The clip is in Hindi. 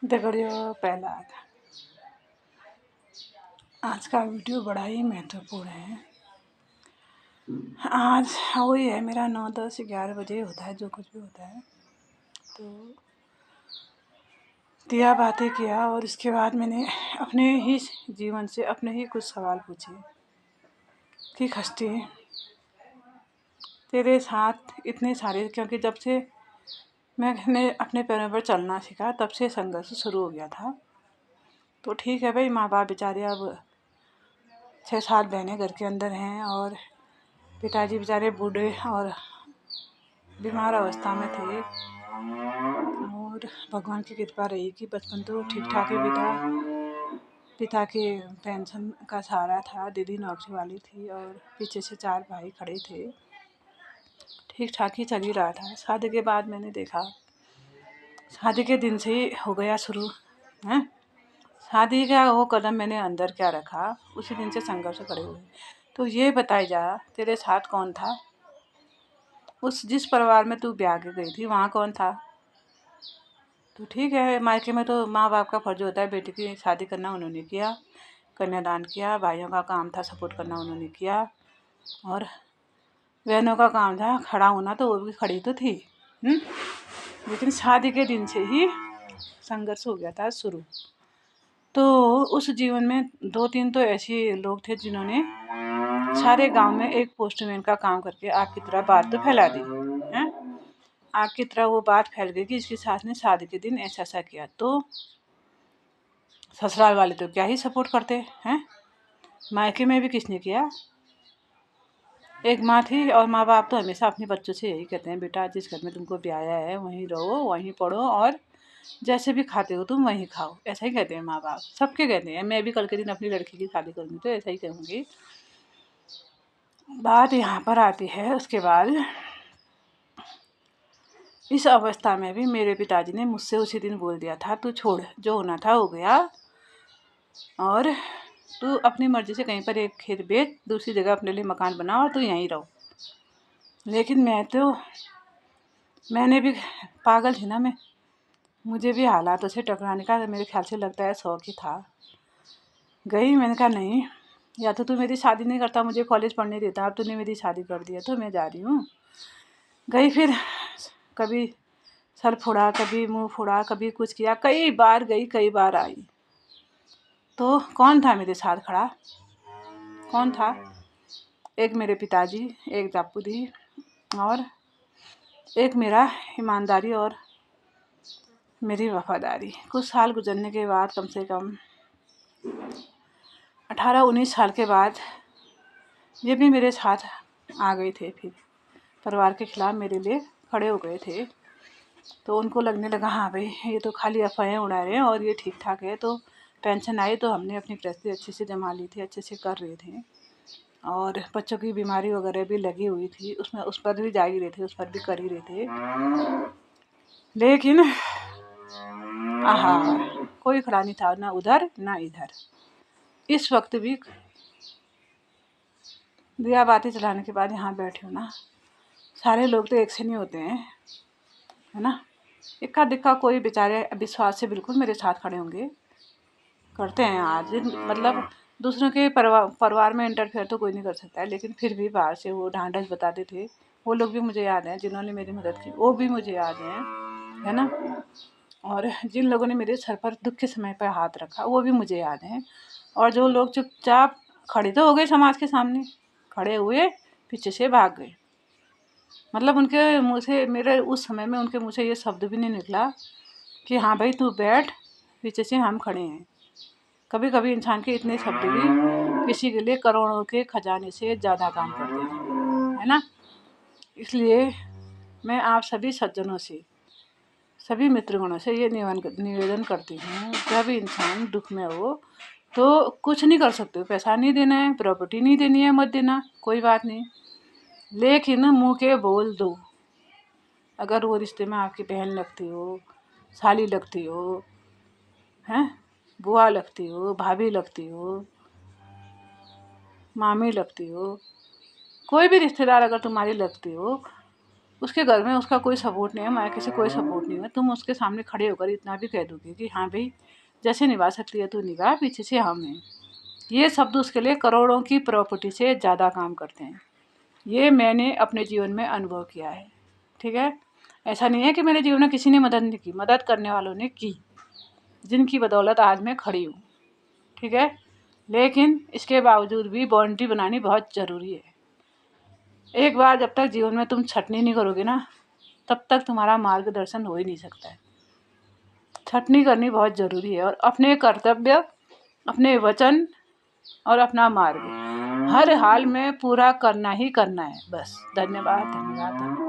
देखो पहला आज का वीडियो बड़ा ही महत्वपूर्ण है। आज वही है मेरा 9, 10, 11 बजे होता है जो कुछ भी होता है। तो दिया बातें किया और इसके बाद मैंने अपने ही जीवन से अपने ही कुछ सवाल पूछे कि खस्ती तेरे साथ इतने सारे, क्योंकि जब से मैंने अपने पैरों पर चलना सीखा तब से संघर्ष शुरू हो गया था। तो ठीक है भाई, माँ बाप बेचारे अब 6-7 बहनें घर के अंदर हैं और पिताजी बेचारे बूढ़े और बीमार अवस्था में थे। और भगवान की कृपा रही कि बचपन तो ठीक ठाक ही बीता। पिता के पेंशन का सहारा था, दीदी नौकरी वाली थी और पीछे से 4 भाई खड़े थे। ठीक ठाक ही चल ही रहा था। शादी के बाद मैंने देखा, शादी के दिन से ही हो गया शुरू है। शादी का वो कदम मैंने अंदर क्या रखा, उसी दिन से संघर्ष खड़े हुए। तो ये बताई जा, तेरे साथ कौन था? उस जिस परिवार में तू ब्याह के गई थी वहाँ कौन था? तो ठीक है, मायके में तो माँ बाप का फर्ज होता है बेटी की शादी करना, उन्होंने किया, कन्यादान किया। भाइयों का काम था सपोर्ट करना, उन्होंने किया। और बहनों का काम था खड़ा होना, तो वो भी खड़ी तो थी। लेकिन शादी के दिन से ही संघर्ष हो गया था शुरू। तो उस जीवन में 2-3 तो ऐसे लोग थे जिन्होंने सारे गांव में एक पोस्टमैन का काम करके आग की तरह बात तो फैला दी है। आग की तरह वो बात फैल गई कि इसकी सास ने शादी के दिन ऐसा ऐसा किया। तो ससुराल वाले तो क्या ही सपोर्ट करते हैं, मायके में भी किसने किया? एक माँ थी और माँ बाप तो हमेशा अपने बच्चों से यही कहते हैं, बेटा जिस घर में तुमको ब्याया है वहीं रहो, वहीं पढ़ो और जैसे भी खाते हो तुम वहीं खाओ, ऐसा ही कहते हैं माँ बाप, सबके कहते हैं। मैं भी कल के दिन अपनी लड़की की शादी करूँगी तो ऐसा ही कहूँगी। बात यहाँ पर आती है उसके बाद, इस अवस्था में भी मेरे पिताजी ने मुझसे उसी दिन बोल दिया था, तू छोड़, जो होना था हो गया और तू अपनी मर्जी से कहीं पर एक खेत बेच, दूसरी जगह अपने लिए मकान बना और तू यहीं रहो। लेकिन मैंने भी पागल थी ना, मुझे भी हालातों से टकराने का मेरे ख्याल से लगता है शौक ही था। गई, मैंने कहा नहीं, या तो तू मेरी शादी नहीं करता, मुझे कॉलेज पढ़ने देता, अब तूने मेरी शादी कर दिया तो मैं जा रही हूँ। गई, फिर कभी सर फोड़ा, कभी मुंह फोड़ा, कभी कुछ किया, कई बार गई कई बार आई। तो कौन था मेरे साथ खड़ा? कौन था? एक मेरे पिताजी, एक दापू दी और एक मेरा ईमानदारी और मेरी वफादारी। कुछ साल गुजरने के बाद, कम से कम 18-19 साल के बाद, ये भी मेरे साथ आ गए थे। फिर परिवार के खिलाफ मेरे लिए खड़े हो गए थे। तो उनको लगने लगा हाँ भाई ये तो खाली अफवाहें उड़ा रहे हैं और ये ठीक ठाक है। तो पेंशन आई तो हमने अपनी गृहस्थी अच्छे से जमा ली थी, अच्छे से कर रहे थे। और बच्चों की बीमारी वगैरह भी लगी हुई थी, उसमें उस पर भी जा ही रहे थे, उस पर भी कर ही रहे थे। लेकिन आहा, कोई खड़ा नहीं था, ना उधर ना इधर। इस वक्त भी दिया बातें चलाने के बाद यहाँ बैठे हो ना, सारे लोग तो एक से नहीं होते हैं, है ना। इक्का दिक्का कोई बेचारे विश्वास से बिल्कुल मेरे साथ खड़े होंगे, करते हैं आज, मतलब दूसरों के परिवार में इंटरफेयर तो कोई नहीं कर सकता है, लेकिन फिर भी बाहर से वो ढांढस बताते थे। वो लोग भी मुझे याद हैं, जिन्होंने मेरी मदद की वो भी मुझे याद हैं, है ना। और जिन लोगों ने मेरे सर पर दुख के समय पर हाथ रखा वो भी मुझे याद हैं। और जो लोग चुपचाप खड़े तो हो गए समाज के सामने, खड़े हुए पीछे से भाग गए, मतलब उनके मुँह से, मेरे उस समय में उनके मुँह से ये शब्द भी नहीं निकला कि हाँ भाई तू बैठ, पीछे से हम खड़े हैं। कभी कभी इंसान के इतने शब्द भी किसी के लिए करोड़ों के खजाने से ज़्यादा काम करते हैं, है ना। इसलिए मैं आप सभी सज्जनों से, सभी मित्रगणों से ये निवेदन करती हूँ, जब इंसान दुख में हो तो कुछ नहीं कर सकते, पैसा नहीं देना है, प्रॉपर्टी नहीं देनी है, मत देना, कोई बात नहीं, लेकिन मुँह के बोल दो। अगर वो रिश्ते में आपकी बहन लगती हो, साली लगती हो, हैं, बुआ लगती हो, भाभी लगती हो, मामी लगती हो, कोई भी रिश्तेदार अगर तुम्हारी लगती हो, उसके घर में उसका कोई सपोर्ट नहीं है, मायके से कोई सपोर्ट नहीं है, तुम उसके सामने खड़े होकर इतना भी कह दोगे कि हाँ भाई जैसे निभा सकती है तू निभा, पीछे से हम हैं, ये शब्द उसके लिए करोड़ों की प्रॉपर्टी से ज़्यादा काम करते हैं। ये मैंने अपने जीवन में अनुभव किया है। ठीक है, ऐसा नहीं है कि मेरे जीवन में किसी ने मदद नहीं की, मदद करने वालों ने की, जिनकी बदौलत आज मैं खड़ी हूँ। ठीक है, लेकिन इसके बावजूद भी बाउंड्री बनानी बहुत ज़रूरी है। एक बार जब तक जीवन में तुम छटनी नहीं करोगे ना, तब तक तुम्हारा मार्गदर्शन हो ही नहीं सकता है। छटनी करनी बहुत ज़रूरी है, और अपने कर्तव्य, अपने वचन और अपना मार्ग हर हाल में पूरा करना ही करना है। बस धन्यवाद, धन्यवाद, धन्यवाद।